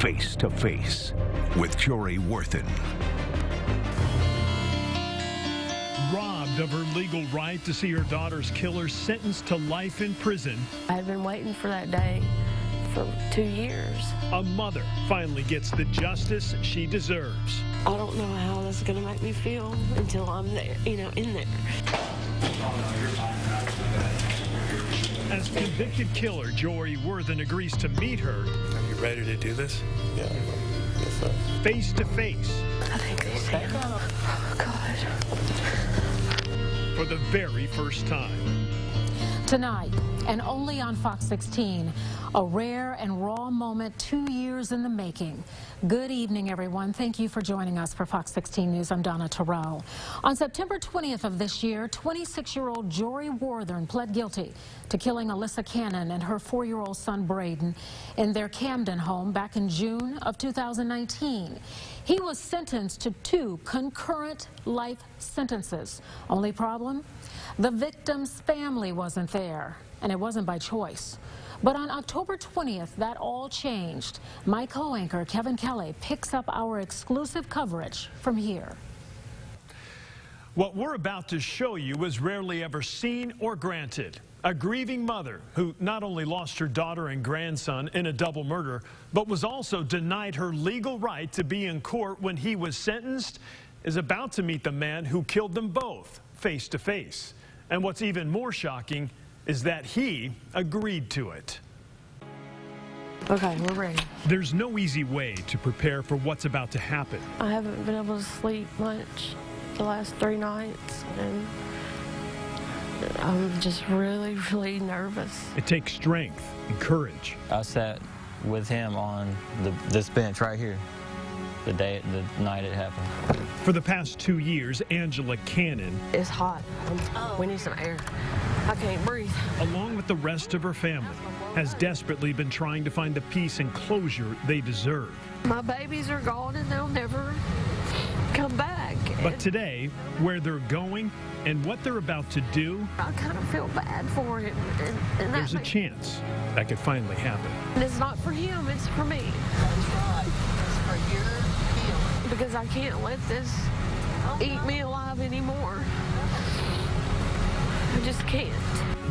Face to Face with Jory Worthen. Robbed of her legal right to see her daughter's killer sentenced to life in prison. I had been waiting for that day for 2 years. A mother finally gets the justice she deserves. I don't know how this is going to make me feel until I'm there, in there. As convicted killer Jory Worthen agrees to meet her. Are you ready to do this? Yeah. Yes, sir. Face to face. I think they see him. Oh, God. For the very first time. Tonight, and only on Fox 16, a rare and raw moment 2 years in the making. Good evening, everyone. Thank you for joining us for Fox 16 News. I'm Donna Terrell. On September 20th of this year, 26-year-old Jory Worthen pled guilty to killing Alyssa Cannon and her 4-year-old son Braden in their Camden home back in June of 2019. He was sentenced to 2 concurrent life sentences. Only problem? The victim's family wasn't there, and it wasn't by choice. But on October 20th, that all changed. My co-anchor, Kevin Kelly, picks up our exclusive coverage from here. What we're about to show you was rarely ever seen or granted. A grieving mother who not only lost her daughter and grandson in a double murder, but was also denied her legal right to be in court when he was sentenced, is about to meet the man who killed them both face to face. And what's even more shocking is that he agreed to it. Okay, we're ready. There's no easy way to prepare for what's about to happen. I haven't been able to sleep much the last 3 nights, and I'm just really, really nervous. It takes strength and courage. I sat with him on this bench right here the night it happened. For the past 2 years, Angela Cannon, It's hot. We need some air. I can't breathe. along with the rest of her family, has desperately been trying to find the peace and closure they deserve. My babies are gone and they'll never come back. But today, where they're going and what they're about to do, I kind of feel bad for him. And there's a chance that could finally happen. It's not for him, it's for me. That's right. It's for your healing. Because I can't let this eat me alive anymore. I just can't.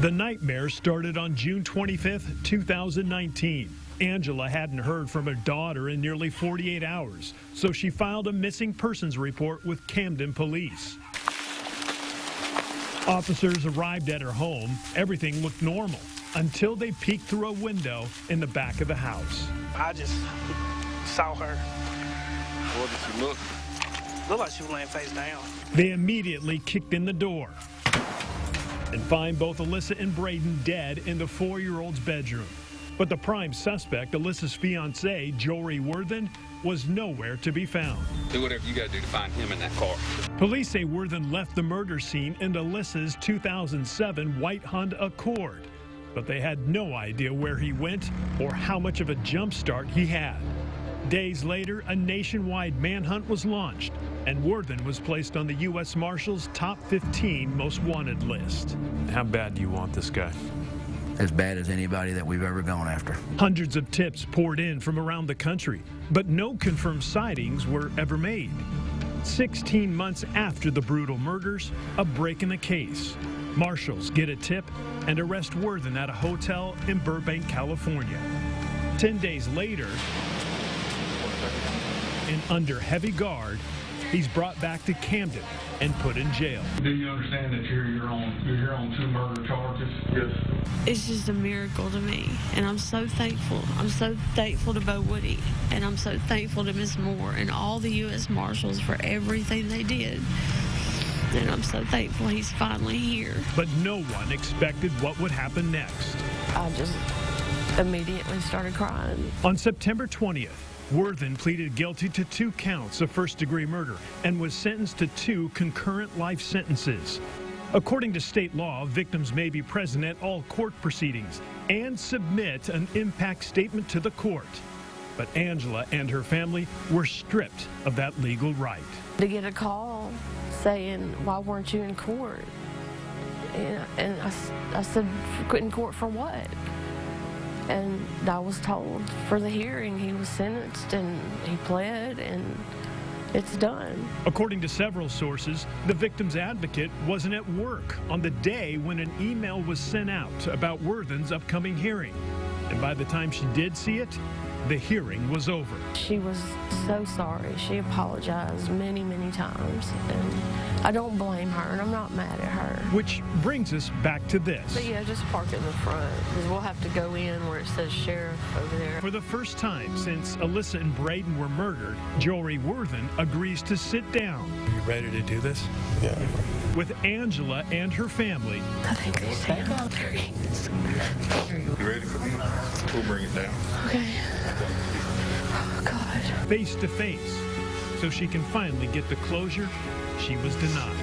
The nightmare started on June 25th, 2019. Angela hadn't heard from her daughter in nearly 48 hours, so she filed a missing persons report with Camden police. Officers arrived at her home. Everything looked normal until they peeked through a window in the back of the house. I just saw her. What did she look? Looked like she was laying face down. They immediately kicked in the door and find both Alyssa and Braden dead in the 4-year-old's bedroom. But the prime suspect, Alyssa's fiance, Jory Worthen, was nowhere to be found. Do whatever you got to do to find him in that car. Police say Worthen left the murder scene in Alyssa's 2007 white Honda Accord, but they had no idea where he went or how much of a jump start he had. Days later, a nationwide manhunt was launched, and Worthen was placed on the U.S. Marshals' top 15 most wanted list. How bad do you want this guy? As bad as anybody that we've ever gone after. Hundreds of tips poured in from around the country, but no confirmed sightings were ever made. 16 months after the brutal murders, a break in the case. Marshals get a tip and arrest Worthen at a hotel in Burbank, California. 10 days later, and under heavy guard, he's brought back to Camden and put in jail. Do you understand that you're here on 2 murder charges? Yes. It's just a miracle to me, and I'm so thankful. I'm so thankful to Bo Woody, and I'm so thankful to Miss Moore and all the U.S. Marshals for everything they did. And I'm so thankful he's finally here. But no one expected what would happen next. I just immediately started crying. On September 20th, Worthen pleaded guilty to 2 counts of first-degree murder and was sentenced to 2 concurrent life sentences. According to state law, victims may be present at all court proceedings and submit an impact statement to the court. But Angela and her family were stripped of that legal right. To get a call saying, why weren't you in court? And I said, quit in court for what? And I was told for the hearing he was sentenced and he pled and it's done. According to several sources, the victim's advocate wasn't at work on the day when an email was sent out about Worthen's upcoming hearing. And by the time she did see it, the hearing was over. She was so sorry. She apologized many, many times. And I don't blame her, and I'm not mad at her. Which brings us back to this. But yeah, just park in the front, because we'll have to go in where it says sheriff over there. For the first time since Alyssa and Braden were murdered, Jory Worthen agrees to sit down. Are you ready to do this? Yeah. With Angela and her family. I think they say I'm You ready for me? We'll bring it down. Okay. Oh, God. Face to face, so she can finally get the closure she was denied.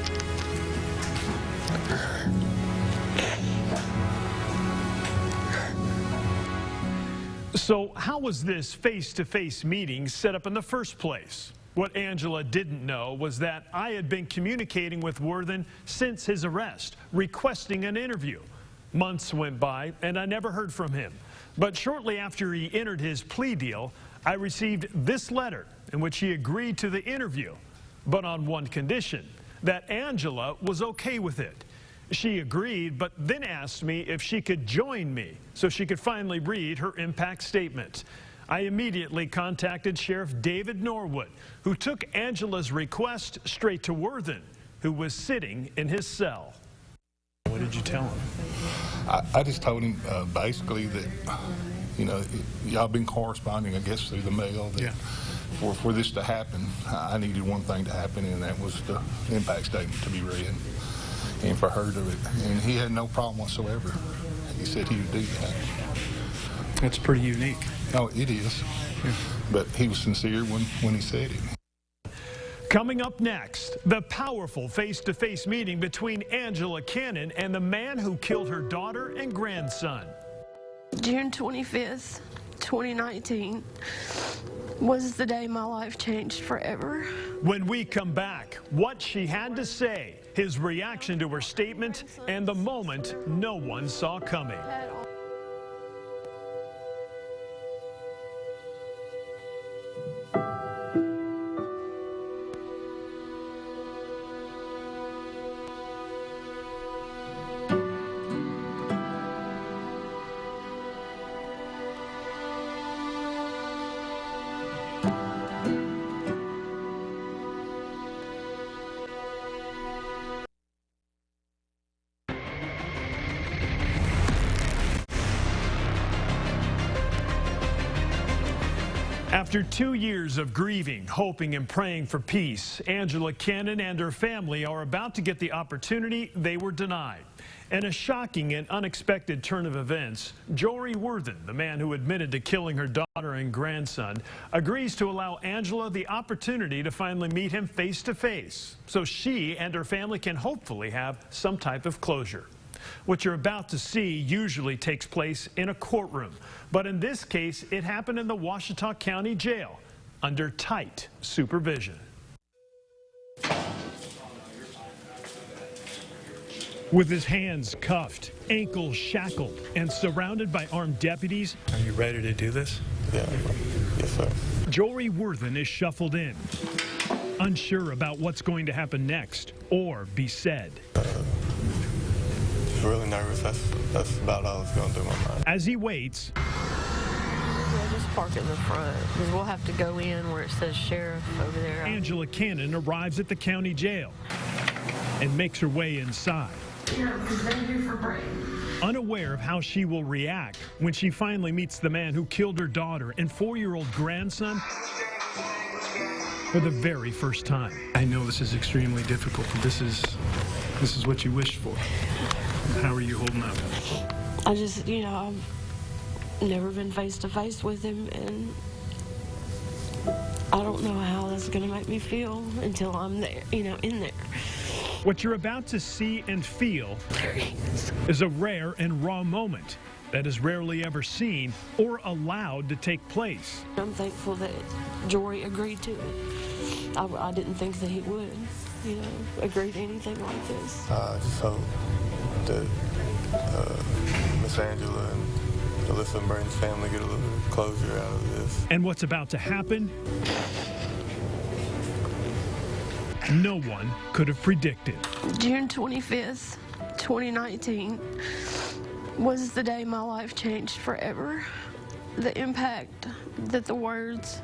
So how was this face-to-face meeting set up in the first place? What Angela didn't know was that I had been communicating with Worthen since his arrest, requesting an interview. Months went by, and I never heard from him. But shortly after he entered his plea deal, I received this letter in which he agreed to the interview, but on one condition, that Angela was okay with it. She agreed, but then asked me if she could join me so she could finally read her impact statement. I immediately contacted Sheriff David Norwood, who took Angela's request straight to Worthen, who was sitting in his cell. What did you tell him? I just told him basically that, you know, y'all been corresponding, I guess, through the mail. That Yeah. For this to happen, I needed one thing to happen, and that was the impact statement to be read, and for her to. And he had no problem whatsoever. He said he would do that. That's pretty unique. Oh, it is. Yeah. But he was sincere when he said it. Coming up next, the powerful face-to-face meeting between Angela Cannon and the man who killed her daughter and grandson. June 25th, 2019 was the day my life changed forever. When we come back, what she had to say, his reaction to her statement, and the moment no one saw coming. After 2 years of grieving, hoping, and praying for peace, Angela Cannon and her family are about to get the opportunity they were denied. In a shocking and unexpected turn of events, Jory Worthen, the man who admitted to killing her daughter and grandson, agrees to allow Angela the opportunity to finally meet him face to face, so she and her family can hopefully have some type of closure. What you're about to see usually takes place in a courtroom, but in this case, it happened in the Ouachita County Jail under tight supervision. With his hands cuffed, ankles shackled, and surrounded by armed deputies, Are you ready to do this? Yeah. Yes, sir. Jory Worthen is shuffled in, unsure about what's going to happen next or be said. Really nervous. That's about all that's going to do my mind. As he waits, Yeah, just park in the front, because we'll have to go in where it says sheriff over there. Angela Cannon arrives at the county jail and makes her way inside. Unaware of how she will react when she finally meets the man who killed her daughter and 4-year-old grandson for the very first time. I know this is extremely difficult. This is what you wished for. How are you holding up? I just, you know, I've never been face to face with him, and I don't know how that's going to make me feel until I'm there, you know, in there. What you're about to see and feel is a rare and raw moment that is rarely ever seen or allowed to take place. I'm thankful that Jory agreed to it. I didn't think that he would, you know, agree to anything like this. I just hope that Miss Angela and Alyssa and Brandon's family get a little bit of closure out of this. And what's about to happen, no one could have predicted. June 25th, 2019 was the day my life changed forever. The impact that the words,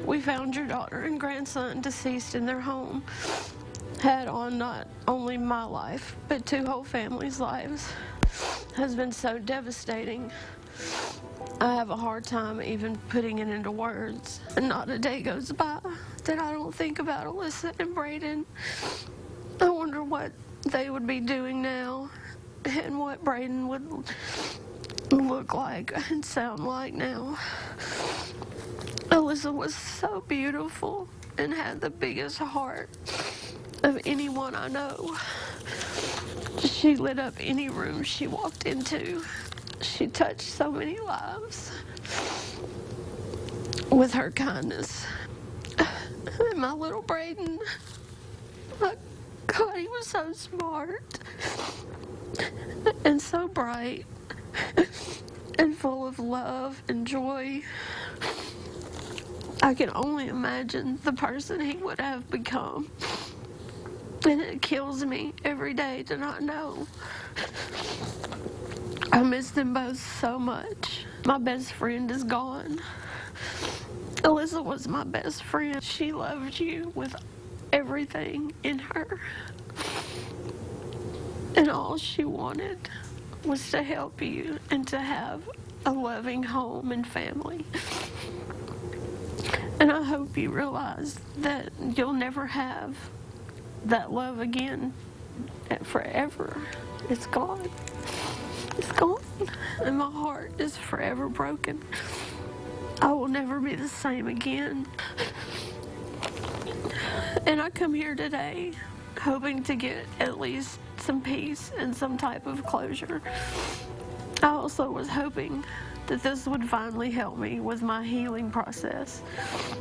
"We found your daughter and grandson deceased in their home," had on not only my life, but two whole families' lives, has been so devastating. I have a hard time even putting it into words. And not a day goes by that I don't think about Alyssa and Braden. I wonder what they would be doing now and what Braden would look like and sound like now. Alyssa was so beautiful and had the biggest heart of anyone I know. She lit up any room she walked into. She touched so many lives with her kindness. And my little Braden, my God, he was so smart and so bright and full of love and joy. I can only imagine the person he would have become. And it kills me every day to not know. I miss them both so much. My best friend is gone. Alyssa was my best friend. She loved you with everything in her. And all she wanted was to help you and to have a loving home and family. And I hope you realize that you'll never have that love again forever. It's gone. It's gone. And my heart is forever broken. I will never be the same again. And I come here today hoping to get at least some peace and some type of closure. I also was hoping that this would finally help me with my healing process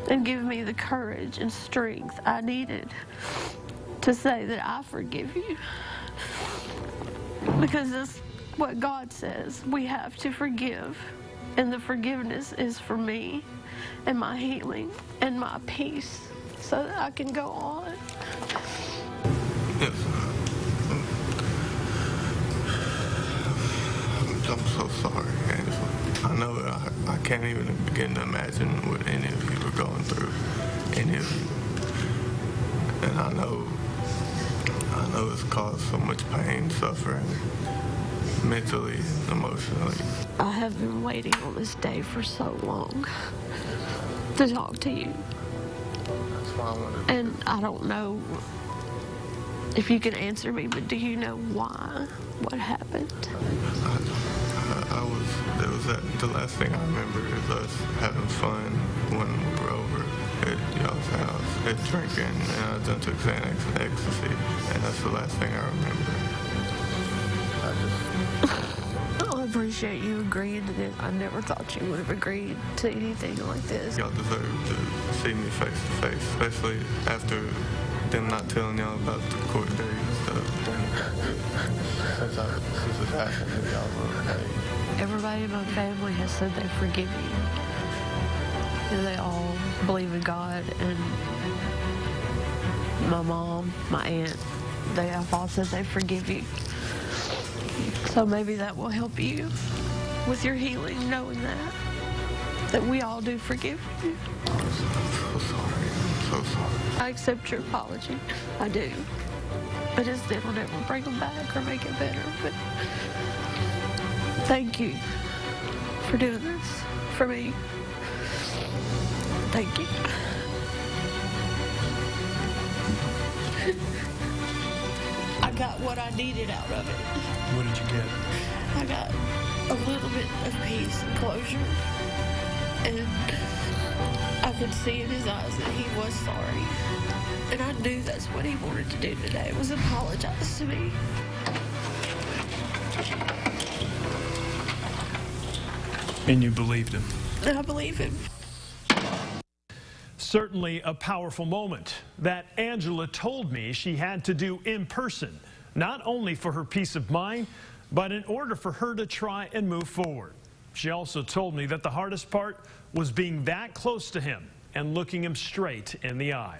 and give me the courage and strength I needed to say that I forgive you. Because that's what God says. We have to forgive. And the forgiveness is for me and my healing and my peace so that I can go on. Yes. I'm so sorry, Angela. I know that I can't even begin to imagine what any of you were going through. Any of you. And I know it's caused so much pain, suffering, mentally, emotionally. I have been waiting on this day for so long to talk to you. That's why I wanted to. And I don't know if you can answer me, but do you know why? What happened? The last thing I remember is us having fun when we were over at y'all's house, at drinking, and I done took Xanax and ecstasy, and that's the last thing I remember. I appreciate you agreeing to this. I never thought you would have agreed to anything like this. Y'all deserve to see me face to face, especially after them not telling y'all about the court date and stuff. Since this has happened, y'all were okay. Everybody in my family has said they forgive you. And they all believe in God, and my mom, my aunt, they have all said they forgive you. So maybe that will help you with your healing, knowing that we all do forgive you. I'm so sorry. I'm so sorry. I accept your apology. I do. But it still will never bring them back or make it better. But thank you for doing this for me. Thank you. I got what I needed out of it. What did you get? I got a little bit of peace and closure. And I could see in his eyes that he was sorry. And I knew that's what he wanted to do today, was apologize to me. And you believed him? I believe him. Certainly a powerful moment that Angela told me she had to do in person, not only for her peace of mind, but in order for her to try and move forward. She also told me that the hardest part was being that close to him and looking him straight in the eye.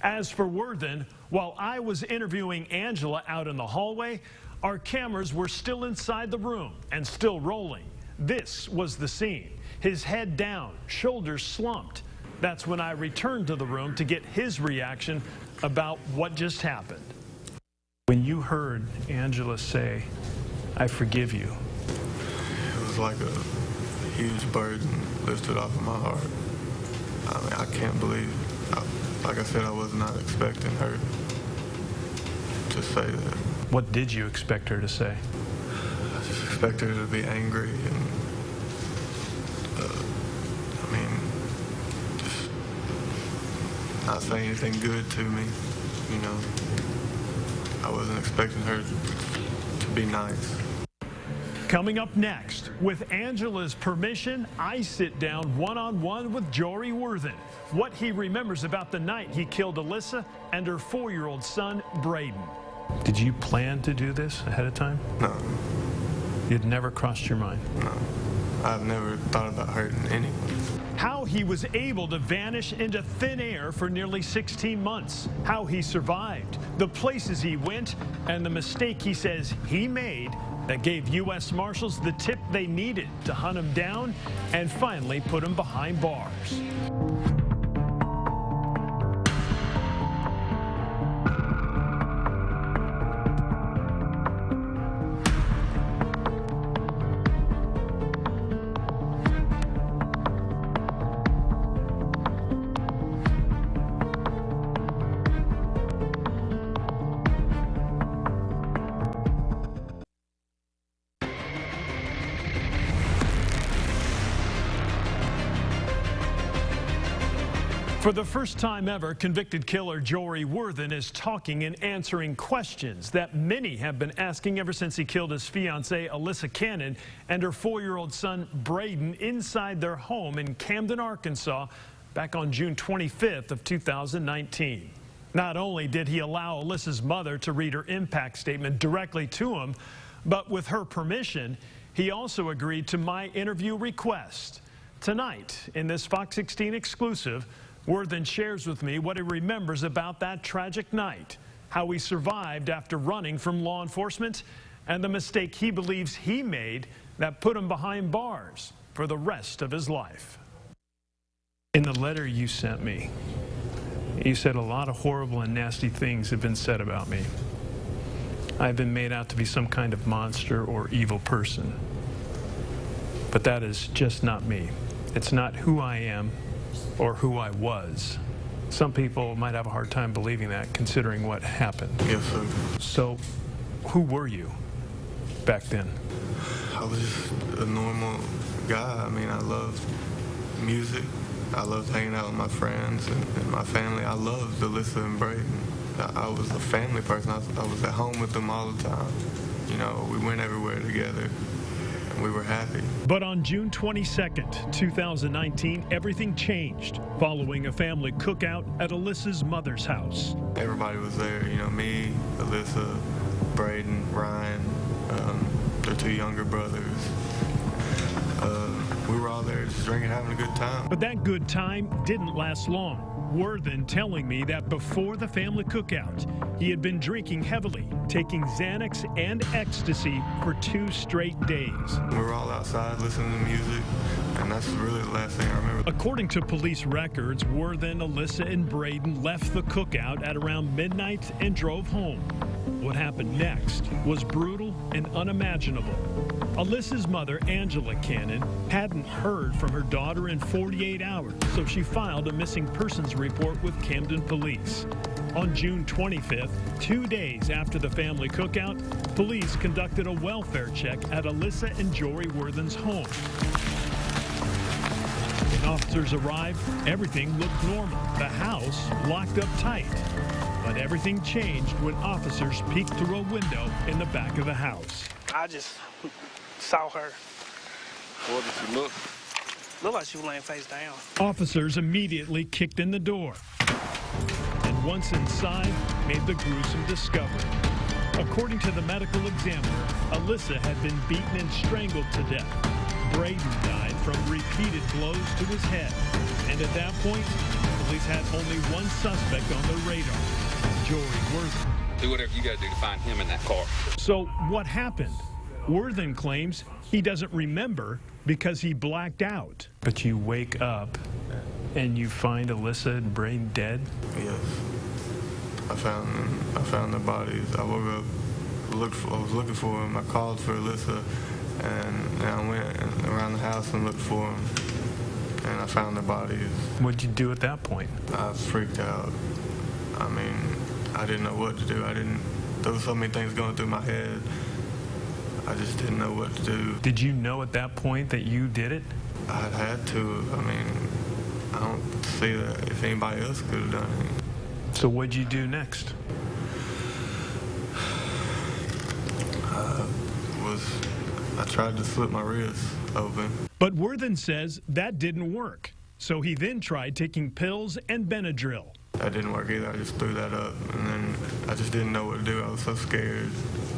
As for Worthen, while I was interviewing Angela out in the hallway, our cameras were still inside the room and still rolling. This was the scene. His head down, shoulders slumped. That's when I returned to the room to get his reaction about what just happened. When you heard Angela say, "I forgive you," it was like a huge burden lifted off of my heart. I mean, I can't believe, like I said, I was not expecting her to say that. What did you expect her to say? I just expected her to be angry and, I mean, just not say anything good to me, you know. I wasn't expecting her to be nice. Coming up next, with Angela's permission, I sit down one-on-one with Jory Worthen. What he remembers about the night he killed Alyssa and her 4-year-old son, Braden. Did you plan to do this ahead of time? No. It never crossed your mind? No. I've never thought about hurting anyone. How he was able to vanish into thin air for nearly 16 months. How he survived, the places he went, and the mistake he says he made that gave U.S. Marshals the tip they needed to hunt him down and finally put him behind bars. For the first time ever, convicted killer Jory Worthen is talking and answering questions that many have been asking ever since he killed his fiancée Alyssa Cannon and her 4-year-old son Braden inside their home in Camden, Arkansas, back on June 25th of 2019. Not only did he allow Alyssa's mother to read her impact statement directly to him, but with her permission, he also agreed to my interview request. Tonight, in this Fox 16 exclusive, Worthen shares with me what he remembers about that tragic night, how he survived after running from law enforcement, and the mistake he believes he made that put him behind bars for the rest of his life. In the letter you sent me, you said a lot of horrible and nasty things have been said about me. I've been made out to be some kind of monster or evil person. But that is just not me. It's not who I am or who I was. Some people might have a hard time believing that, considering what happened. Yes, sir. So, who were you back then? I was just a normal guy. I mean, I loved music. I loved hanging out with my friends and my family. I loved Alyssa and Braden. I was a family person. I was at home with them all the time. You know, we went everywhere together. We were happy. But on June 22nd, 2019, everything changed following a family cookout at Alyssa's mother's house. Everybody was there, you know, me, Alyssa, Braden, Ryan, their 2 younger brothers. We were all there just drinking, having a good time. But that good time didn't last long. Worthen telling me that before the family cookout, he had been drinking heavily, taking Xanax and ecstasy for 2 straight days. We were all outside listening to music, and that's really the last thing I remember. According to police records, Worthen, Alyssa, and Braden left the cookout at around midnight and drove home. What happened next was brutal and unimaginable. Alyssa's mother, Angela Cannon, hadn't heard from her daughter in 48 hours, so she filed a missing persons report with Camden police. On June 25th, 2 days after the family cookout, police conducted a welfare check at Alyssa and Jory Worthen's home. When officers arrived, everything looked normal. The house locked up tight. But everything changed when officers peeked through a window in the back of the house. I just saw her. What did she look? Looked like she was laying face down. Officers immediately kicked in the door. And once inside, made the gruesome discovery. According to the medical examiner, Alyssa had been beaten and strangled to death. Braden died from repeated blows to his head. And at that point, police had only one suspect on their radar, Jory Worthen. Do whatever you got to do to find him in that car. So what happened? Worthen claims he doesn't remember because he blacked out. But you wake up and you find Alyssa and Braden dead? Yes. I found the bodies. I woke up, I was looking for them. I called for Alyssa, and I went around the house and looked for them, and I found the bodies. What'd you do at that point? I freaked out. I mean, I didn't know what to do. There was so many things going through my head. I just didn't know what to do. Did you know at that point that you did it? I had to. I mean, I don't see that if anybody else could have done it. So what'd you do next? I tried to slip my wrist open. But Worthen says that didn't work. So he then tried taking pills and Benadryl. That didn't work either. I just threw that up, and then I just didn't know what to do. I was so scared.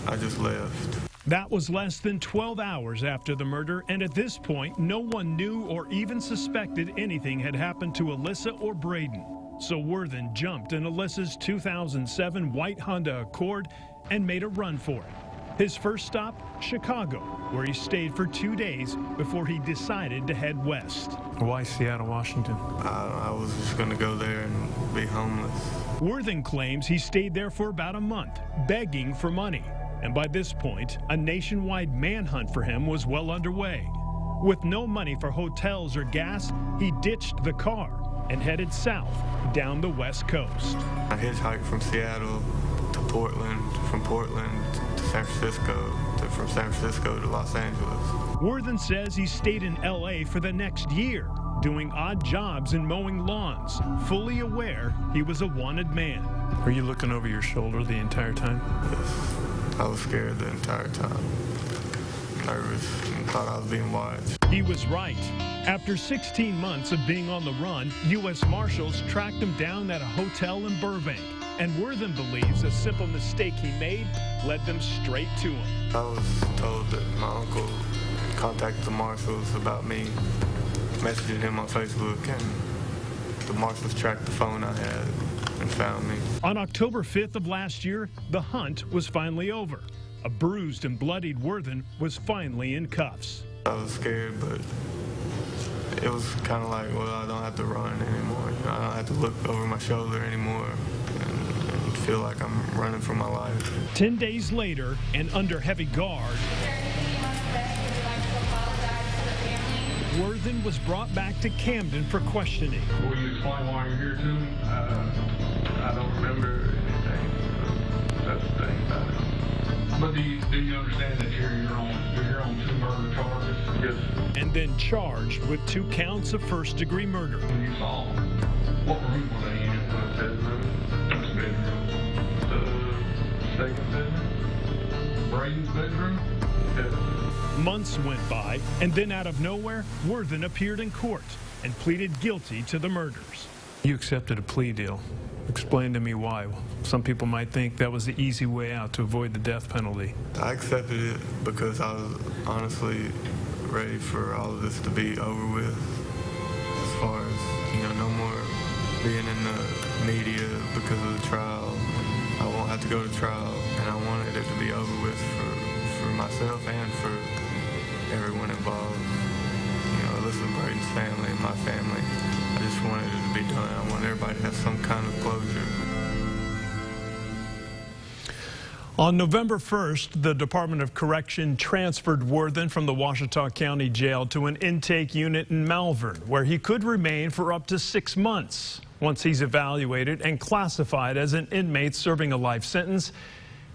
I just left. That was less than 12 hours after the murder, and at this point, no one knew or even suspected anything had happened to Alyssa or Braden. So Worthen jumped in Alyssa's 2007 white Honda Accord and made a run for it. His first stop, Chicago, where he stayed for 2 days before he decided to head west. Why Seattle, Washington? I was just going to go there and be homeless. Worthen claims he stayed there for about a month, begging for money. And by this point, a nationwide manhunt for him was well underway. With no money for hotels or gas, he ditched the car and headed south down the West Coast. I hitchhiked from Seattle to Portland, from Portland to San Francisco, from San Francisco to Los Angeles. Worthen says he stayed in L.A. for the next year, doing odd jobs and mowing lawns, fully aware he was a wanted man. Were you looking over your shoulder the entire time? Yes. I was scared the entire time. Nervous and thought I was being watched. He was right. After 16 months of being on the run, U.S. Marshals tracked him down at a hotel in Burbank. And Worthen believes a simple mistake he made led them straight to him. I was told that my uncle contacted the Marshals about me, messaging him on Facebook, and the Marshals tracked the phone I had and found me. On October 5th of last year, the hunt was finally over. A bruised and bloodied Worthen was finally in cuffs. I was scared, but it was kind of like, well, I don't have to run anymore. You know, I don't have to look over my shoulder anymore and feel like I'm running for my life. 10 days later, and under heavy guard, Worthen was brought back to Camden for questioning. Will you explain why you're here to me? I don't remember anything. That's the thing about it. But do you understand that you're here on 2 murder charges? Yes. And then charged with 2 counts of first-degree murder. When you saw them, what room were they in? The bedroom. The second bedroom? Braden's bedroom? Yes. Months went by, and then out of nowhere, Worthen appeared in court and pleaded guilty to the murders. You accepted a plea deal. Explain to me why. Some people might think that was the easy way out to avoid the death penalty. I accepted it because I was honestly ready for all of this to be over with. As far as, you know, no more being in the media because of the trial. I won't have to go to trial, and I wanted it to be over with for myself and for everyone involved. You know, Alyssa and Braden's family and my family. I just wanted it to be done. I want everybody to have some kind of closure. On November 1st, the Department of Correction transferred Worthen from the Ouachita County Jail to an intake unit in Malvern, where he could remain for up to 6 months. Once he's evaluated and classified as an inmate serving a life sentence,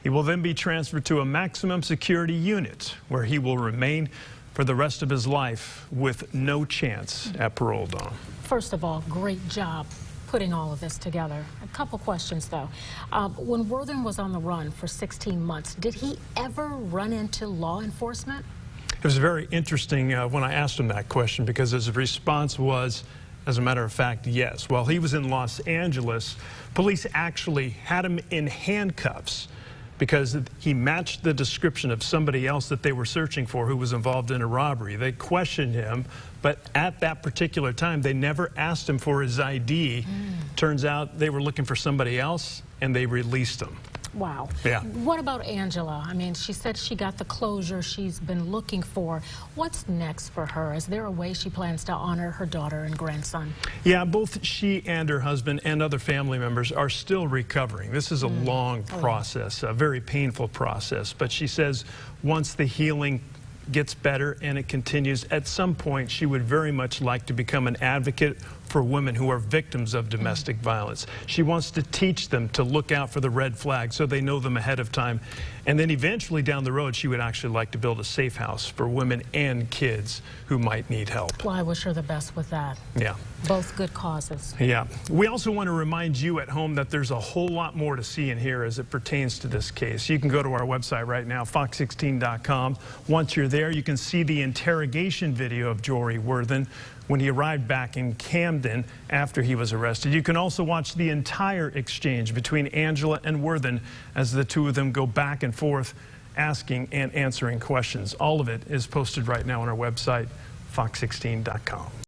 he will then be transferred to a maximum security unit, where he will remain for the rest of his life with no chance at parole, Dawn. First of all, great job putting all of this together. A couple questions, though. When Worthen was on the run for 16 months, did he ever run into law enforcement? It was very interesting when I asked him that question, because his response was, as a matter of fact, yes. While he was in Los Angeles, police actually had him in handcuffs because he matched the description of somebody else that they were searching for who was involved in a robbery. They questioned him, but at that particular time, they never asked him for his ID. Turns out they were looking for somebody else, and they released him. Wow. Yeah. What about Angela? I mean, she said she got the closure she's been looking for. What's next for her? Is there a way she plans to honor her daughter and grandson? Yeah, both she and her husband and other family members are still recovering. This is a long process, a very painful process. But she says once the healing gets better and it continues, at some point she would very much like to become an advocate for women who are victims of domestic violence. She wants to teach them to look out for the red flags so they know them ahead of time. And then eventually down the road, she would actually like to build a safe house for women and kids who might need help. Well, I wish her the best with that. Yeah. Both good causes. Yeah. We also want to remind you at home that there's a whole lot more to see and hear as it pertains to this case. You can go to our website right now, fox16.com. Once you're there, you can see the interrogation video of Jory Worthen when he arrived back in Camden after he was arrested. You can also watch the entire exchange between Angela and Worthen as the two of them go back and forth asking and answering questions. All of it is posted right now on our website, fox16.com.